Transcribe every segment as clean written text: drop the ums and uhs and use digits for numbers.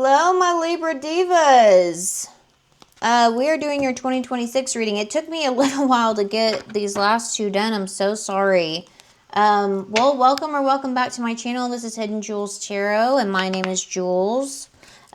Hello, my Libra Divas. We are doing your 2026 reading. It took me a little while to get these last two done. I'm so sorry. Well, welcome back to my channel. This is Hidden Jules Tarot, and my name is Jules.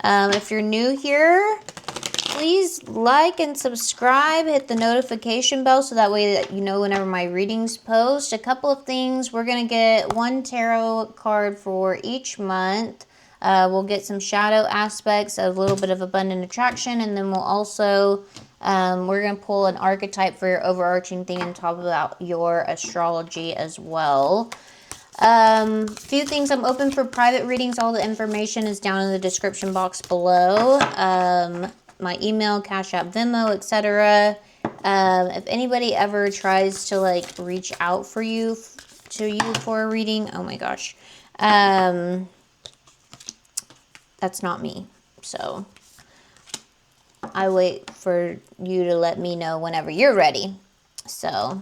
If you're new here, please like and subscribe. Hit the notification bell so that way that you know whenever my readings post. A couple of things. We're going to get one tarot card for each month. We'll get some shadow aspects, a little bit of abundant attraction, and then we'll also, we're going to pull an archetype for your overarching thing and talk about your astrology as well. Few things. I'm open for private readings. All the information is down in the description box below. My email, Cash App, Venmo, etc. If anybody ever tries to like reach out for you for a reading, oh my gosh, that's not me. So I wait for you to let me know whenever you're ready. So,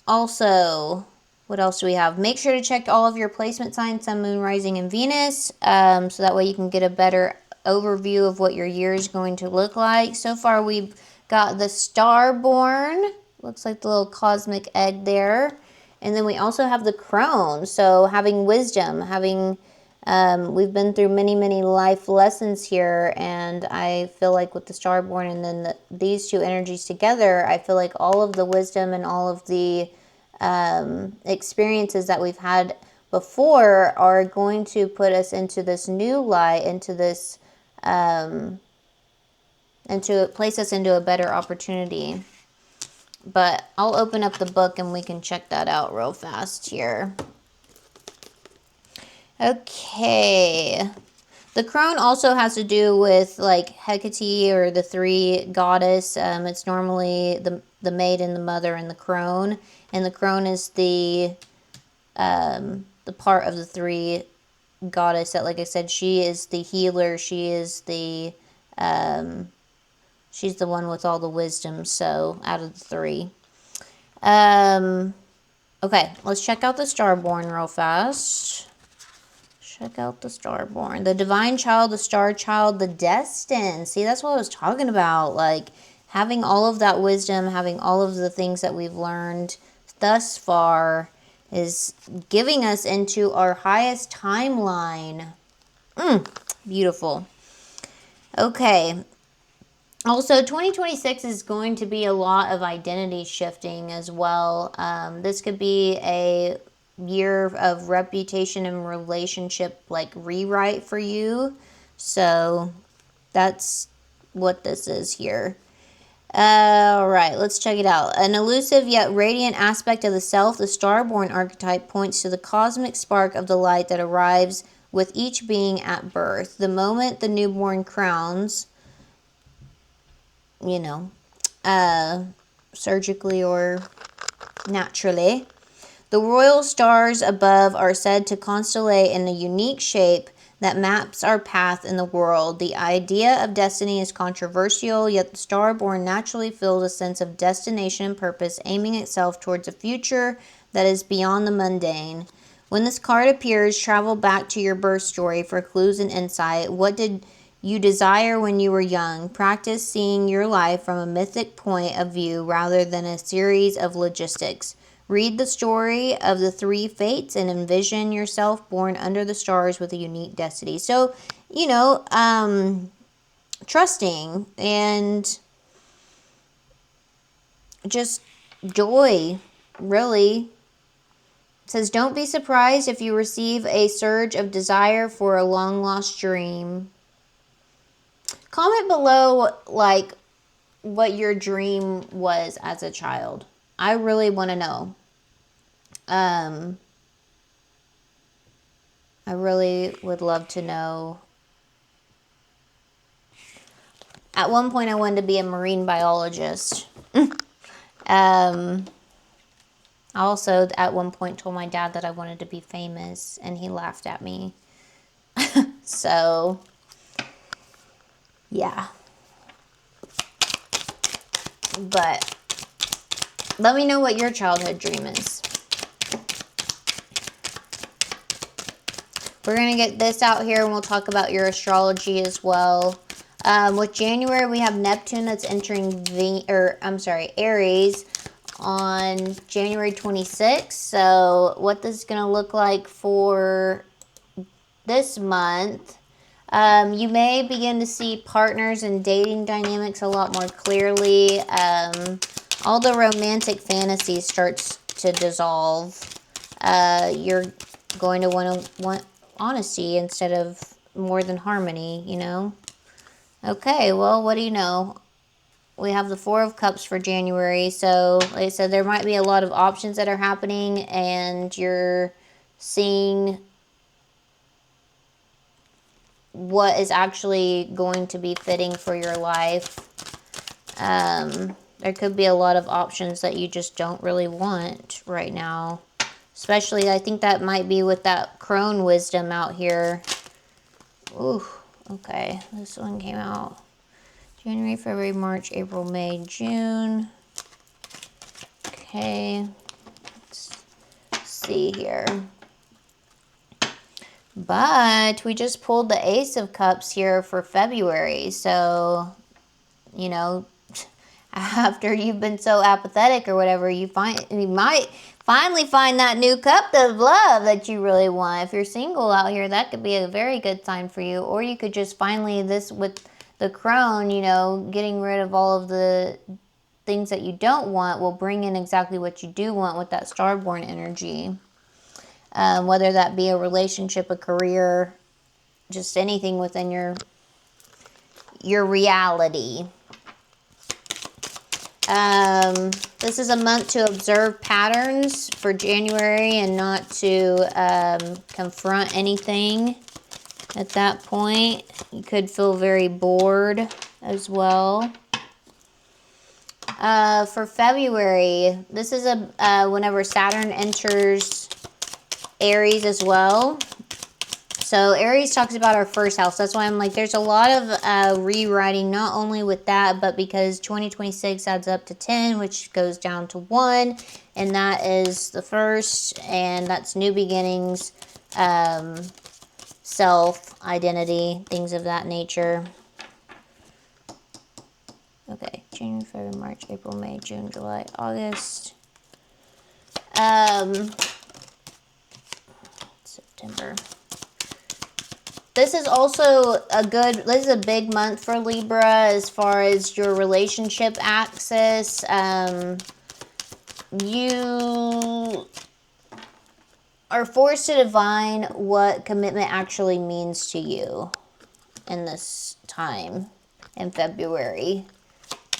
also, what else do we have? Make sure to check all of your placement signs, Sun, Moon, Rising, and Venus, so that way you can get a better overview of what your year is going to look like. So far, we've got the Starborn. Looks like the little cosmic egg there. And then we also have the Crone. So having wisdom, we've been through many, many life lessons here. And I feel like with the Starborn and then these two energies together, I feel like all of the wisdom and all of the experiences that we've had before are going to put us into this new light, into this, and to place us into a better opportunity. But I'll open up the book and we can check that out real fast here. Okay. The Crone also has to do with like Hecate or the three goddess. It's normally the maiden, the mother, and the crone. And the crone is the part of the three goddess that, like I said, she is the healer. She is the, she's the one with all the wisdom. So out of the three. Okay, let's check out the Starborn real fast. Check out the Starborn. The Divine Child, the Star Child, the Destined. See, that's what I was talking about. Like, having all of that wisdom, having all of the things that we've learned thus far is giving us into our highest timeline. Beautiful. Okay. Also, 2026 is going to be a lot of identity shifting as well. This could be a year of reputation and relationship like rewrite for you. So that's what this is here. All right, let's check it out. An elusive yet radiant aspect of the self, the Starborn archetype points to the cosmic spark of the light that arrives with each being at birth. The moment the newborn crowns, you know, surgically or naturally, the royal stars above are said to constellate in a unique shape that maps our path in the world. The idea of destiny is controversial, yet the Starborn naturally feels a sense of destination and purpose, aiming itself towards a future that is beyond the mundane. When this card appears, travel back to your birth story for clues and insight. What did you desire when you were young? Practice seeing your life from a mythic point of view rather than a series of logistics. Read the story of the three fates and envision yourself born under the stars with a unique destiny. So, you know, trusting and just joy, really. It says, don't be surprised if you receive a surge of desire for a long-lost dream. Comment below, like, what your dream was as a child. I really want to know. I really would love to know. At one point, I wanted to be a marine biologist. I also, at one point, told my dad that I wanted to be famous, and he laughed at me. So, yeah. But let me know what your childhood dream is. we're going to get this out here and we'll talk about your astrology as well. With January, we have Neptune that's entering Aries on January 26th. So what this is going to look like for this month, you may begin to see partners and dating dynamics a lot more clearly. All the romantic fantasies starts to dissolve. You're going to want honesty instead of more than harmony, you know? Okay, well, what do you know? We have the Four of Cups for January. So, like I said, there might be a lot of options that are happening, and you're seeing what is actually going to be fitting for your life. There could be a lot of options that you just don't really want right now. Especially, I think that might be with that crone wisdom out here. Ooh, okay. This one came out January, February, March, April, May, June. Okay. Let's see here. But we just pulled the Ace of Cups here for February. So, you know, after you've been so apathetic or whatever, you might finally find that new cup of love that you really want. If you're single out here, that could be a very good sign for you. Or you could just finally, this with the crone, you know, getting rid of all of the things that you don't want will bring in exactly what you do want with that Starborn energy. Whether that be a relationship, a career, just anything within your reality. This is a month to observe patterns for January and not to confront anything at that point. You could feel very bored as well. For February, this is whenever Saturn enters Aries as well. So Aries talks about our first house. That's why I'm like, there's a lot of rewriting, not only with that, but because 2026 adds up to 10, which goes down to 1. And that is the first, and that's new beginnings, self, identity, things of that nature. Okay, January, February, March, April, May, June, July, August. September. This is also this is a big month for Libra as far as your relationship axis. You are forced to define what commitment actually means to you in this time in February.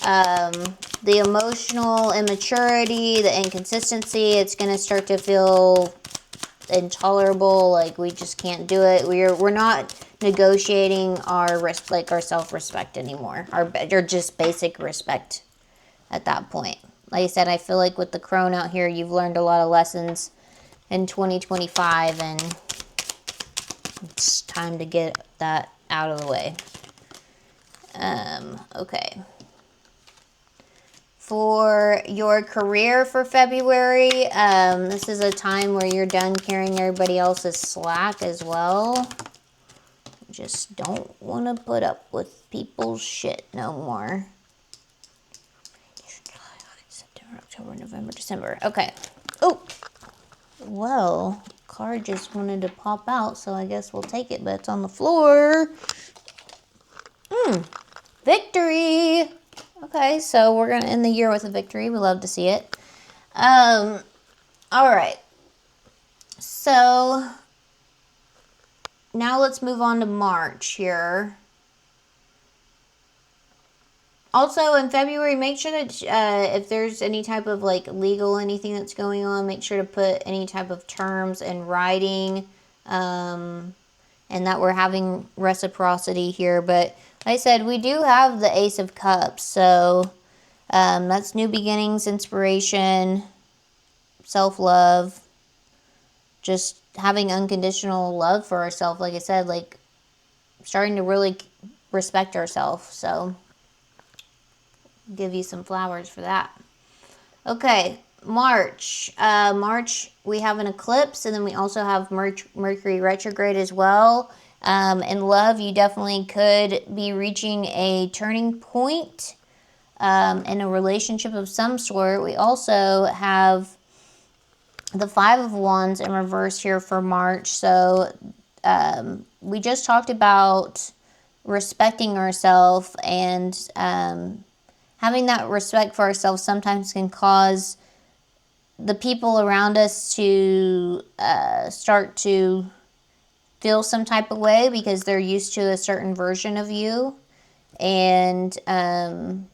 The emotional immaturity, the inconsistency, it's going to start to feel intolerable, like we just can't do it. We're not negotiating our self-respect anymore, or just basic respect at that point. Like I said, I feel like with the crone out here, you've learned a lot of lessons in 2025, and it's time to get that out of the way. Okay. For your career for February, this is a time where you're done carrying everybody else's slack as well. Just don't want to put up with people's shit no more. September, October, November, December. Okay. Oh, well, card just wanted to pop out, so I guess we'll take it, but it's on the floor. Victory! Okay, so we're going to end the year with a victory. We love to see it. All right. So now let's move on to March here. Also, in February, make sure that if there's any type of like legal anything that's going on, make sure to put any type of terms in writing, and that we're having reciprocity here. But like I said, we do have the Ace of Cups, so that's new beginnings, inspiration, self-love, just having unconditional love for ourselves. Like I said, like starting to really respect ourselves. So give you some flowers for that. Okay, March. March, we have an eclipse, and then we also have Mercury retrograde as well. In love, you definitely could be reaching a turning point in a relationship of some sort. We also have the Five of Wands in reverse here for March. So we just talked about respecting ourselves, and having that respect for ourselves sometimes can cause the people around us to start to feel some type of way because they're used to a certain version of you. And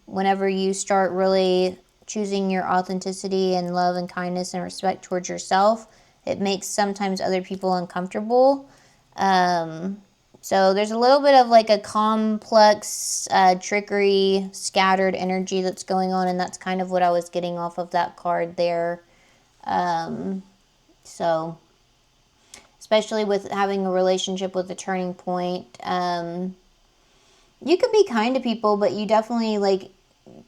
whenever you start really choosing your authenticity and love and kindness and respect towards yourself, it makes sometimes other people uncomfortable. So there's a little bit of like a complex, trickery, scattered energy that's going on, and that's kind of what I was getting off of that card there. So especially with having a relationship with a turning point, you could be kind to people, but you definitely, like,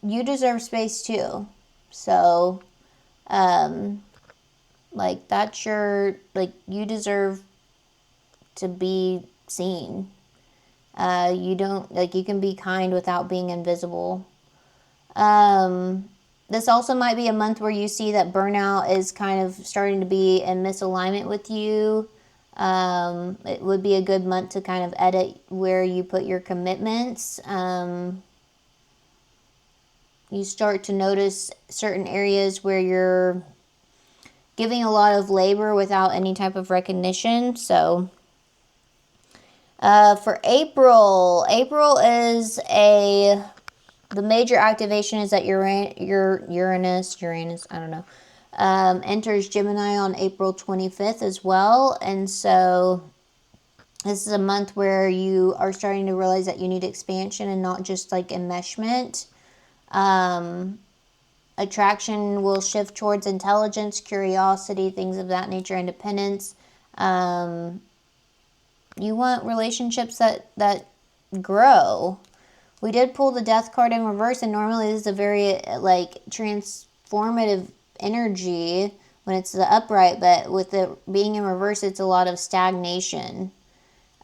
you deserve space too. So, like, that's your, like, you deserve to be seen. You don't, like, you can be kind without being invisible. This also might be a month where you see that burnout is kind of starting to be in misalignment with you. It would be a good month to kind of edit where you put your commitments. You start to notice certain areas where you're giving a lot of labor without any type of recognition. So for April is the major activation is that Uranus, I don't know, enters Gemini on April 25th as well. And so this is a month where you are starting to realize that you need expansion and not just like enmeshment. Attraction will shift towards intelligence, curiosity, things of that nature, independence. You want relationships that grow. We did pull the Death card in reverse, and normally this is a very like transformative energy when it's the upright, but with it being in reverse, it's a lot of stagnation.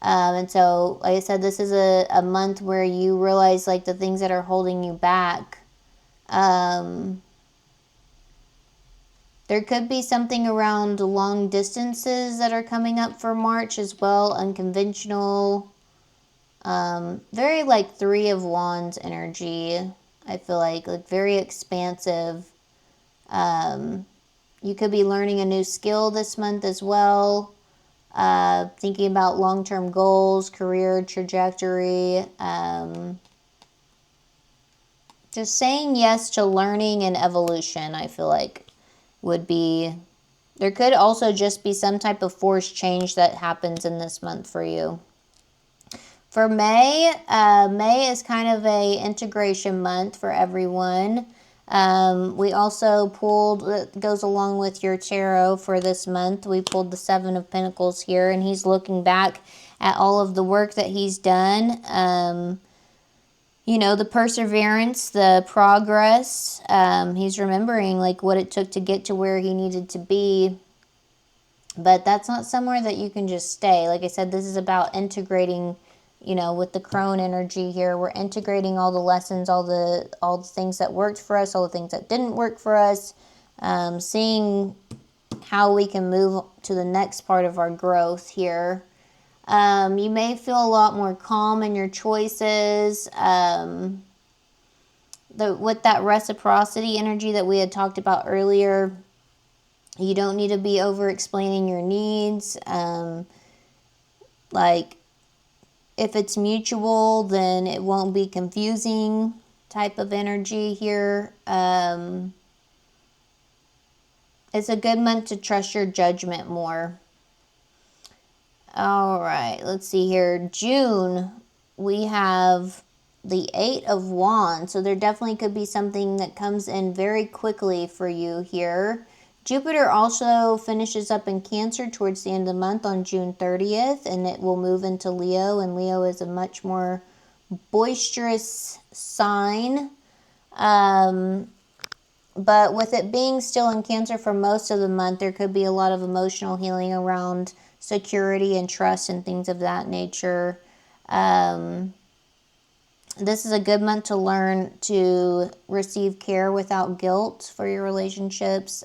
And so, like I said, this is a month where you realize like the things that are holding you back. There could be something around long distances that are coming up for March as well, unconventional. Very like Three of Wands energy. I feel like very expansive. You could be learning a new skill this month as well. Thinking about long-term goals, career trajectory. Just saying yes to learning and evolution, I feel like would be. There could also just be some type of forced change that happens in this month for you. For May, May is kind of a integration month for everyone. We also pulled, it goes along with your tarot for this month, we pulled the Seven of Pentacles here, and he's looking back at all of the work that he's done. You know, the perseverance, the progress. He's remembering like what it took to get to where he needed to be. But that's not somewhere that you can just stay. Like I said, this is about integrating, you know, with the crone energy here. We're integrating all the lessons, all the things that worked for us, all the things that didn't work for us. Seeing how we can move to the next part of our growth here. You may feel a lot more calm in your choices. With that reciprocity energy that we had talked about earlier, you don't need to be over-explaining your needs. Like, if it's mutual, then it won't be confusing type of energy here. It's a good month to trust your judgment more. All right, let's see here. June, we have the Eight of Wands. So there definitely could be something that comes in very quickly for you here. Jupiter also finishes up in Cancer towards the end of the month on June 30th, and it will move into Leo, and Leo is a much more boisterous sign. But with it being still in Cancer for most of the month, there could be a lot of emotional healing around security and trust and things of that nature. This is a good month to learn to receive care without guilt for your relationships.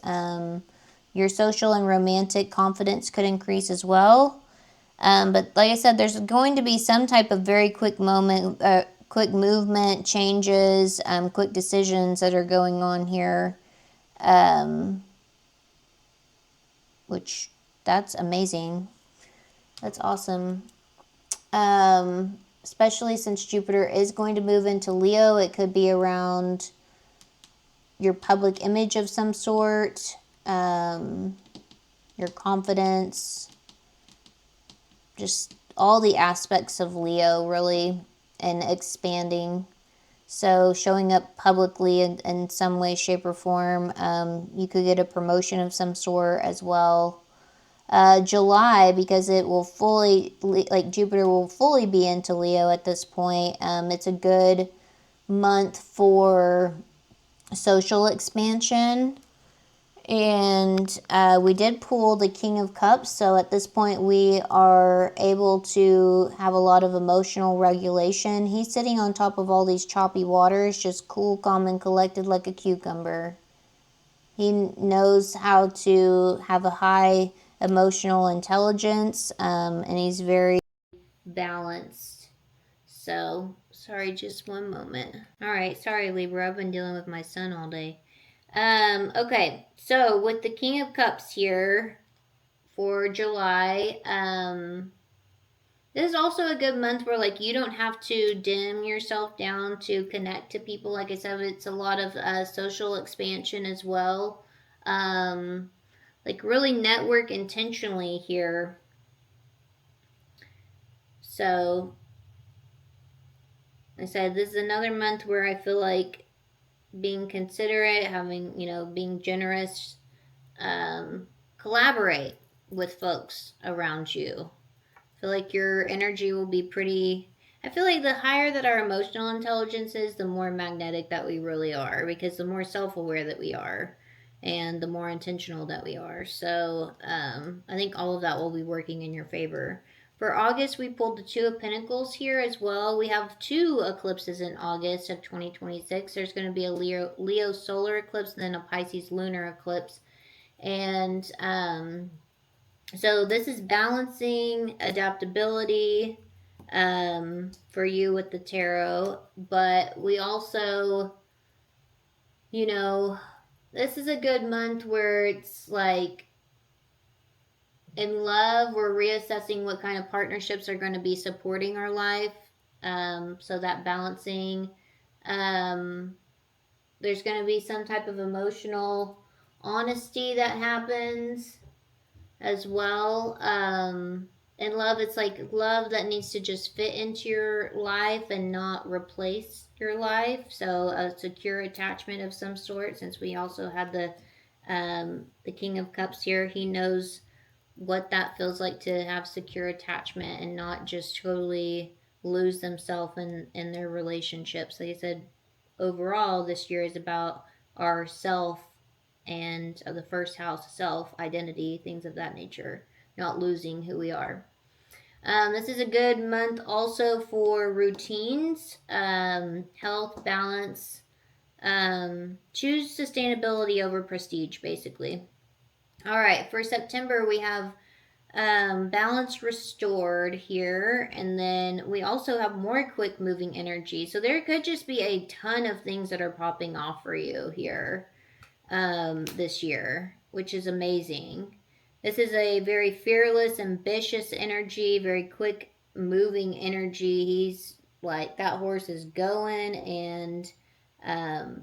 Your social and romantic confidence could increase as well. But like I said, there's going to be some type of very quick moment, quick movement, changes, quick decisions that are going on here. Which, that's amazing. That's awesome. Especially since Jupiter is going to move into Leo, it could be around your public image of some sort, your confidence, just all the aspects of Leo really, and expanding. So showing up publicly in some way, shape, or form. You could get a promotion of some sort as well. July, because it will fully, like Jupiter will fully be into Leo at this point. It's a good month for social expansion. And we did pull the King of Cups, so at this point we are able to have a lot of emotional regulation. He's sitting on top of all these choppy waters, just cool, calm, and collected like a cucumber. He knows how to have a high emotional intelligence, and he's very balanced. So, sorry, just one moment. All right, sorry, Libra. I've been dealing with my son all day. Okay, so with the King of Cups here for July, this is also a good month where like you don't have to dim yourself down to connect to people. Like I said, it's a lot of social expansion as well. Like really network intentionally here. So I said this is another month where I feel like being considerate, having, being generous, collaborate with folks around you. I feel like your energy will be pretty. I feel like the higher that our emotional intelligence is, the more magnetic that we really are, because the more self aware that we are and the more intentional that we are. So I think all of that will be working in your favor. For August, we pulled the Two of Pentacles here as well. We have two eclipses in August of 2026. There's going to be a Leo solar eclipse and then a Pisces lunar eclipse. And so this is balancing adaptability for you with the tarot. But we also, this is a good month where it's like in love, we're reassessing what kind of partnerships are going to be supporting our life. So that balancing. There's going to be some type of emotional honesty that happens as well. In love, it's like love that needs to just fit into your life and not replace your life. So a secure attachment of some sort. Since we also had the King of Cups here, he knows what that feels like to have secure attachment and not just totally lose themselves in their relationships. Like I said, overall, this year is about our self and the first house self, identity, things of that nature, not losing who we are. This is a good month also for routines, health, balance. Choose sustainability over prestige, basically. All right, for September, we have balance restored here, and then we also have more quick moving energy. So there could just be a ton of things that are popping off for you here this year, which is amazing. This is a very fearless, ambitious energy, very quick moving energy. He's like, that horse is going, and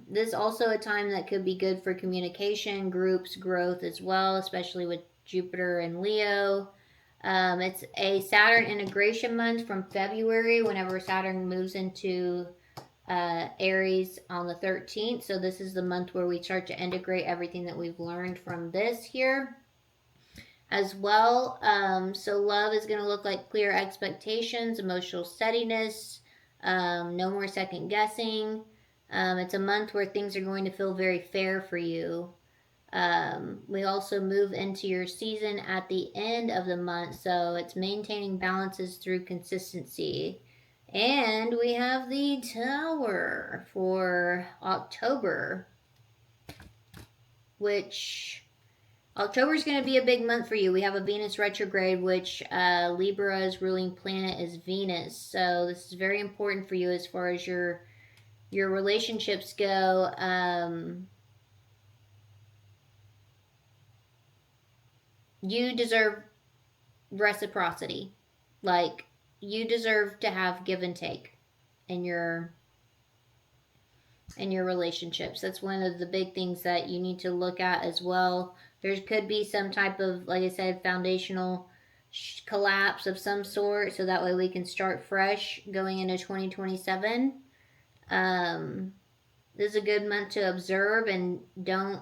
this is also a time that could be good for communication, groups, growth as well, especially with Jupiter and Leo. It's a Saturn integration month from February, whenever Saturn moves into Aries on the 13th. So this is the month where we start to integrate everything that we've learned from this here as well. So love is going to look like clear expectations, emotional steadiness, no more second guessing. It's a month where things are going to feel very fair for you. We also move into your season at the end of the month, so it's maintaining balances through consistency. And we have the Tower for October, which October is going to be a big month for you. We have a Venus retrograde, which Libra's ruling planet is Venus. So this is very important for you as far as your relationships go. You deserve reciprocity. Like, you deserve to have give and take in your relationships. That's one of the big things that you need to look at as well. There could be some type of, like I said, foundational collapse of some sort, so that way we can start fresh going into 2027. This is a good month to observe, and don't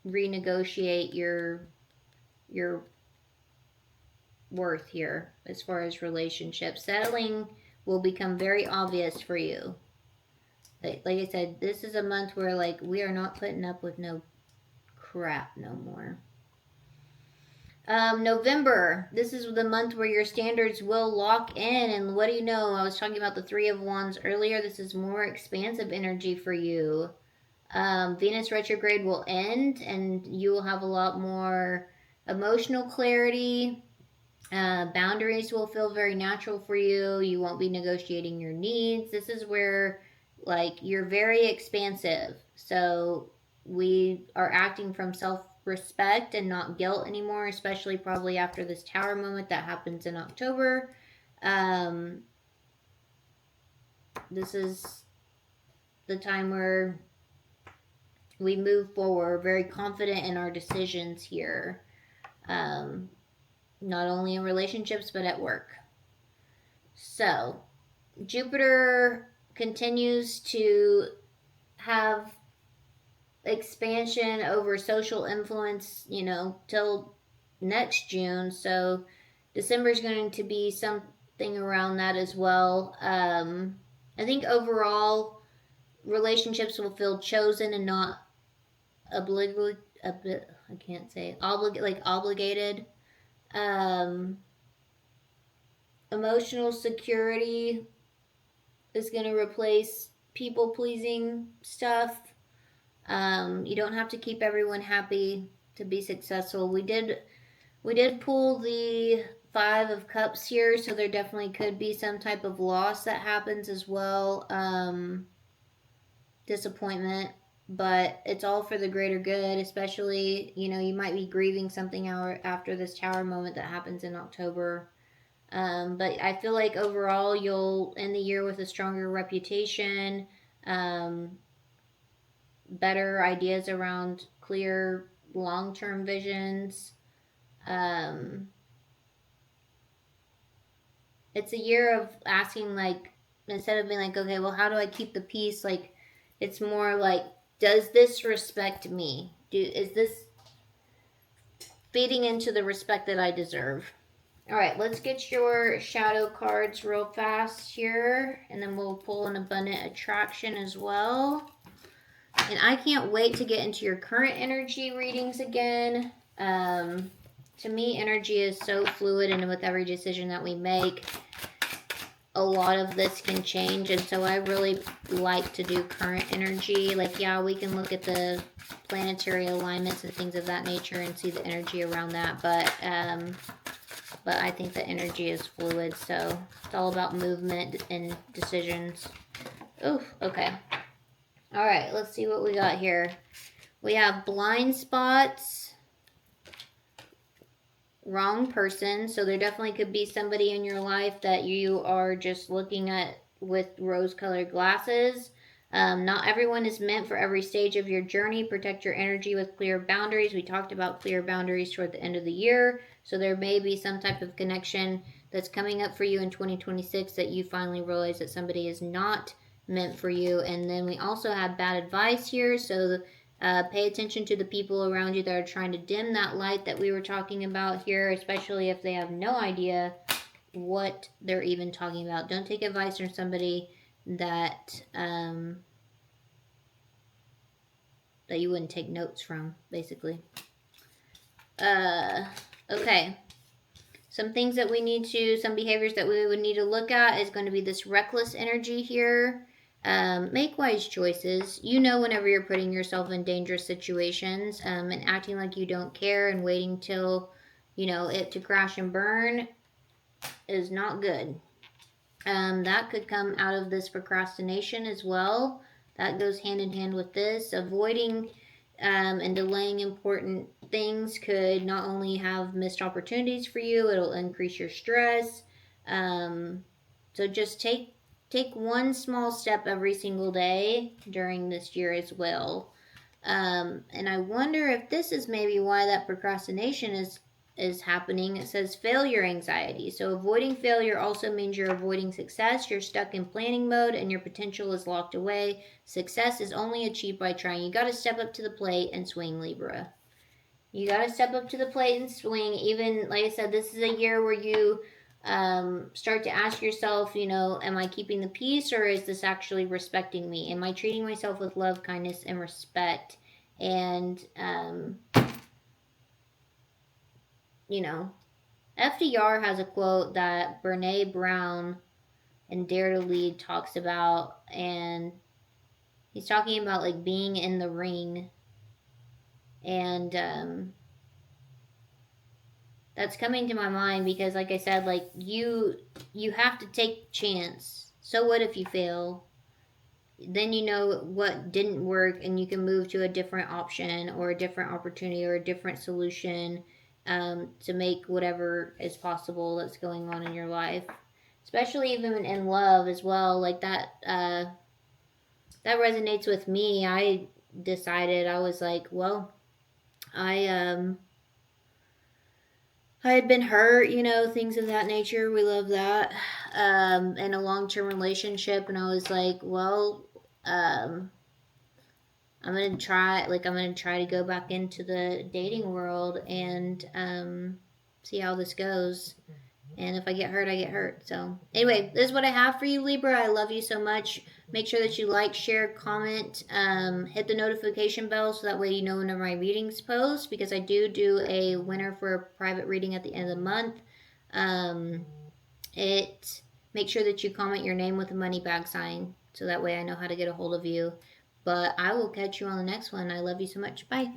renegotiate your worth here as far as relationships. Settling will become very obvious for you. Like I said, this is a month where, like, we are not putting up with no crap no more. November, this is the month where your standards will lock in, and what do you know? I was talking about the Three of Wands earlier. This is more expansive energy for you. Venus retrograde will end, and you will have a lot more emotional clarity. Boundaries will feel very natural for you. You won't be negotiating your needs. This is where, like, you're very expansive. So we are acting from self-respect and not guilt anymore, especially probably after this Tower moment that happens in October. This is the time where we move forward, very confident in our decisions here. Not only in relationships, but at work. So, Jupiter continues to have expansion over social influence, till next June. So, December is going to be something around that as well. I think overall, relationships will feel chosen and not obligated. Emotional security is going to replace people pleasing stuff. You don't have to keep everyone happy to be successful. We did pull the Five of Cups here, so there definitely could be some type of loss that happens as well. Disappointment, but it's all for the greater good. Especially, you might be grieving something after this Tower moment that happens in October. But I feel like overall you'll end the year with a stronger reputation, better ideas around clear long-term visions. It's a year of asking, like, instead of being like, okay, well, how do I keep the peace? Like, it's more like, does this respect me? Is this feeding into the respect that I deserve? All right, let's get your shadow cards real fast here, and then we'll pull an abundant attraction as well. And I can't wait to get into your current energy readings again. To me, energy is so fluid, and with every decision that we make, a lot of this can change. And so I really like to do current energy. Like, yeah, we can look at the planetary alignments and things of that nature and see the energy around that, but I think the energy is fluid, so it's all about movement and decisions. Oh, okay. All right, let's see what we got here. We have blind spots, wrong person. So there definitely could be somebody in your life that you are just looking at with rose-colored glasses. Not everyone is meant for every stage of your journey. Protect your energy with clear boundaries. We talked about clear boundaries toward the end of the year. So there may be some type of connection that's coming up for you in 2026 that you finally realize that somebody is not meant for you. And then we also have bad advice here. So pay attention to the people around you that are trying to dim that light that we were talking about here, especially if they have no idea what they're even talking about. Don't take advice from somebody that that you wouldn't take notes from, basically. Okay. Some things that we need to, some behaviors that we would need to look at is going to be this reckless energy here. Make wise choices. You know, whenever you're putting yourself in dangerous situations, and acting like you don't care and waiting till, you know, it to crash and burn is not good. That could come out of this procrastination as well. That goes hand in hand with this. Avoiding and delaying important things could not only have missed opportunities for you, it'll increase your stress. So just take one small step every single day during this year as well. And I wonder if this is maybe why that procrastination is happening. It says failure anxiety. So avoiding failure also means you're avoiding success. You're stuck in planning mode and your potential is locked away. Success is only achieved by trying. You got to step up to the plate and swing, Libra. You got to step up to the plate and swing. Even, like I said, this is a year where you start to ask yourself, you know, am I keeping the peace or is this actually respecting me? Am I treating myself with love, kindness, and respect? And, you know, FDR has a quote that Brene Brown in Dare to Lead talks about, and he's talking about like being in the ring, and that's coming to my mind because, like I said, like you have to take chance. So what if you fail? Then you know what didn't work, and you can move to a different option or a different opportunity or a different solution to make whatever is possible that's going on in your life, especially even in love as well. Like that that resonates with me. I decided, I was like, well, I I had been hurt, you know, things of that nature. We love that. In a long-term relationship, and I was like, well, I'm gonna try to go back into the dating world and see how this goes. And if I get hurt, I get hurt. So anyway, this is what I have for you, Libra. I love you so much. Make sure that you like, share, comment, hit the notification bell so that way you know whenever my readings post, because I do a winner for a private reading at the end of the month. Make sure that you comment your name with a money bag sign so that way I know how to get a hold of you. But I will catch you on the next one. I love you so much. Bye.